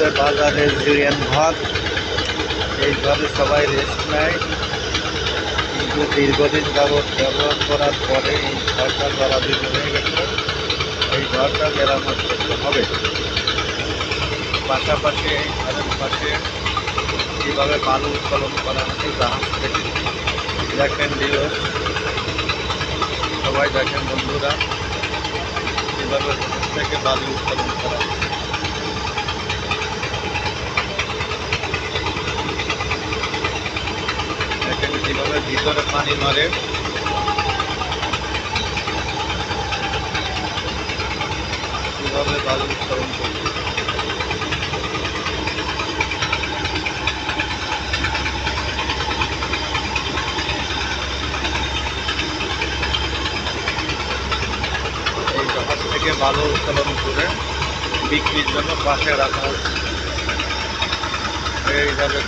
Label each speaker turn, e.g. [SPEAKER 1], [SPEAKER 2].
[SPEAKER 1] হচ্ছে বাজারের জুরিয়ান ভাত। এইভাবে সবাই রেস্ট নেয়, কিন্তু দীর্ঘদিন যাবৎ ব্যবহার করার পরে এই ঘরটা জরাজীর্ণ হয়ে গেছে। এই ঘরটা মেরামত করতে হবে। পাশাপাশি এই ঘরের পাশে কীভাবে বালু উত্তোলন করা হচ্ছে জাহাজ থেকে, দেখেন ভিউয়ার্স, সবাই দেখেন বন্ধুরা, কীভাবে জাহাজ থেকে বালু উত্তোলন করা হচ্ছে। দেখেন কীভাবে ভিতরে পানি মারে, কীভাবে বালু উত্তোলন করছে। এই জাহাজ থেকে বালু উত্তোলন করে বিক্রির জন্য পাশে রাখা হচ্ছে। এইভাবে